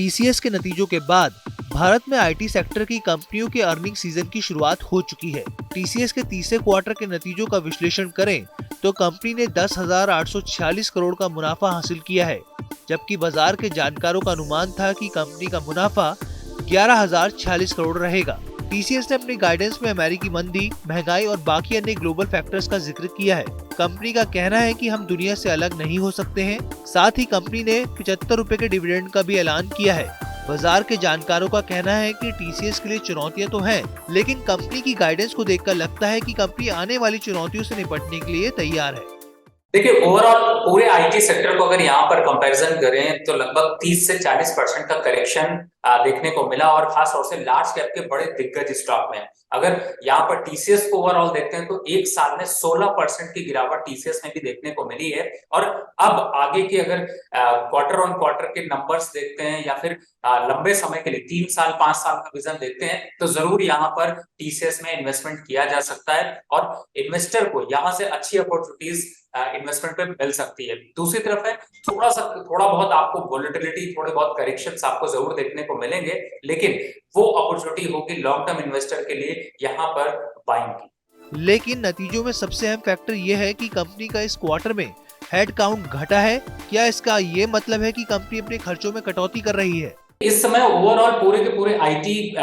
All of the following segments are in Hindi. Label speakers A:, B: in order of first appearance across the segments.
A: टीसीएस के नतीजों के बाद भारत में आईटी सेक्टर की कंपनियों के अर्निंग सीजन की शुरुआत हो चुकी है। टीसीएस के तीसरे क्वार्टर के नतीजों का विश्लेषण करें तो कंपनी ने 10,846 करोड़ का मुनाफा हासिल किया है, जबकि बाजार के जानकारों का अनुमान था कि कंपनी का मुनाफा 11,046 करोड़ रहेगा। टीसीएस ने अपनी गाइडेंस में अमेरिकी मंदी, महंगाई और बाकी अन्य ग्लोबल फैक्टर्स का जिक्र किया है। कंपनी का कहना है कि हम दुनिया से अलग नहीं हो सकते हैं। साथ ही कंपनी ने 75 रुपए के डिविडेंड का भी ऐलान किया है। बाजार के जानकारों का कहना है कि टीसीएस के लिए चुनौतियां तो हैं, लेकिन कंपनी की गाइडेंस को देखकर लगता है कि कंपनी आने वाली चुनौतियों से निपटने के लिए तैयार है।
B: देखिए, ओवरऑल पूरे आईटी सेक्टर को अगर यहाँ पर कंपैरिजन करें तो लगभग 30 से 40% का करेक्शन देखने को मिला, और खास तौर से लार्ज कैप के बड़े दिग्गज स्टॉक में। अगर यहाँ पर टीसीएस को ओवरऑल देखते हैं तो एक साल में 16% की गिरावट टीसीएस में भी देखने को मिली है। और अब आगे की अगर क्वार्टर ऑन क्वार्टर के नंबर्स देखते हैं या फिर लंबे समय के लिए 3 साल 5 साल का विजन देखते हैं तो जरूर यहाँ पर टीसीएस में इन्वेस्टमेंट किया जा सकता है, और इन्वेस्टर को यहाँ से अच्छी अपॉर्चुनिटीज इन्वेस्टमेंट पे मिल सकती है। दूसरी तरफ है थोड़ा बहुत आपको वोलेटिलिटी, थोड़े बहुत करेक्शंस आपको जरूर देखने को मिलेंगे, लेकिन वो अपॉर्चुनिटी होगी लॉन्ग टर्म इन्वेस्टर के लिए यहाँ पर बाइंग की।
A: लेकिन नतीजों में सबसे अहम फैक्टर ये है कि कंपनी का इस क्वार्टर में हेड काउंट घटा है। क्या इसका ये मतलब है कि कंपनी अपने खर्चों में कटौती कर रही है?
B: इस समय ओवरऑल पूरे के पूरे आईटी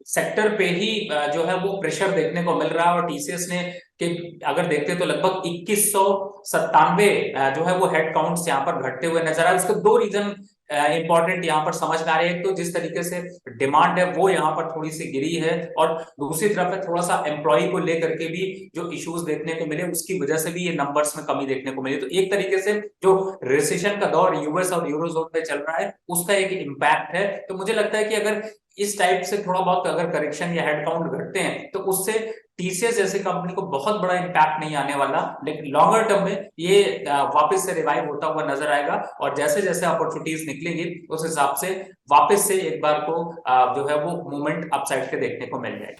B: सेक्टर पे ही जो है वो प्रेशर देखने को मिल रहा है, और टीसीएस ने कि अगर देखते हैं तो लगभग 2197 जो है वो हेड काउंट्स यहाँ पर घटते हुए नजर आए। उसके 2 रीजन इंपॉर्टेंट यहाँ पर समझ में आ रहे हैं। तो जिस तरीके से डिमांड है वो यहाँ पर थोड़ी सी गिरी है, और दूसरी तरफ है थोड़ा सा एम्प्लॉय को लेकर के भी जो इश्यूज देखने को मिले, उसकी वजह से भी ये नंबर्स में कमी देखने को मिली। तो एक तरीके से जो रिसेशन का दौर यूएस और यूरोजोन में चल रहा है उसका एक इम्पैक्ट है। तो मुझे लगता है कि अगर इस टाइप से थोड़ा बहुत अगर करेक्शन या हेड काउंट घटते हैं तो उससे टीसीएस जैसे कंपनी को बहुत बड़ा इम्पैक्ट नहीं आने वाला, लेकिन लॉन्गर टर्म में ये वापस से रिवाइव होता हुआ नजर आएगा, और जैसे जैसे अपॉर्चुनिटीज निकलेंगी उस हिसाब से वापस से एक बार को जो है वो मूवमेंट अपसाइड के देखने को मिल जाएगी।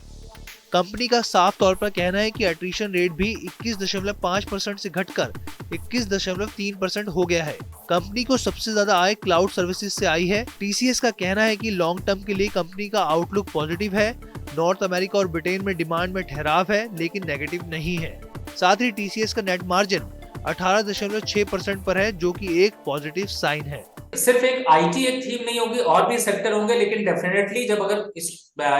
A: कंपनी का साफ तौर पर कहना है कि अट्रिशन रेट भी 21.5% से घटकर 21.3% हो गया है। कंपनी को सबसे ज्यादा आय क्लाउड सर्विसेज से आई है। टीसीएस का कहना है कि लॉन्ग टर्म के लिए कंपनी का आउटलुक पॉजिटिव है। नॉर्थ अमेरिका और ब्रिटेन में डिमांड में ठहराव है, लेकिन नेगेटिव नहीं है। साथ ही टीसीएस का नेट मार्जिन 18.6% पर है, जो कि एक पॉजिटिव साइन है।
B: सिर्फ एक आईटी एक थीम नहीं होगी, और भी सेक्टर होंगे, लेकिन डेफिनेटली जब अगर इस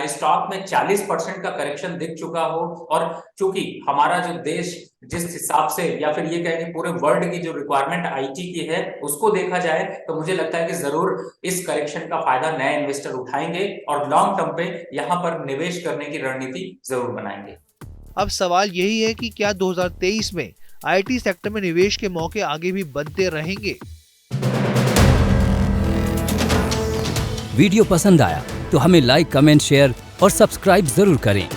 B: स्टॉक में 40% का करेक्शन दिख चुका हो, और चूंकि हमारा जो देश जिस हिसाब से या फिर ये कहें कि पूरे वर्ल्ड की जो रिक्वायरमेंट आईटी की है उसको देखा जाए, तो मुझे लगता है कि जरूर इस करेक्शन का फायदा नए इन्वेस्टर उठाएंगे और लॉन्ग टर्म पे यहाँ पर निवेश करने की रणनीति जरूर बनाएंगे।
A: अब सवाल यही है कि क्या 2023 में आईटी सेक्टर में निवेश के मौके आगे भी बनते रहेंगे?
C: वीडियो पसंद आया तो हमें लाइक, कमेंट, शेयर और सब्सक्राइब जरूर करें।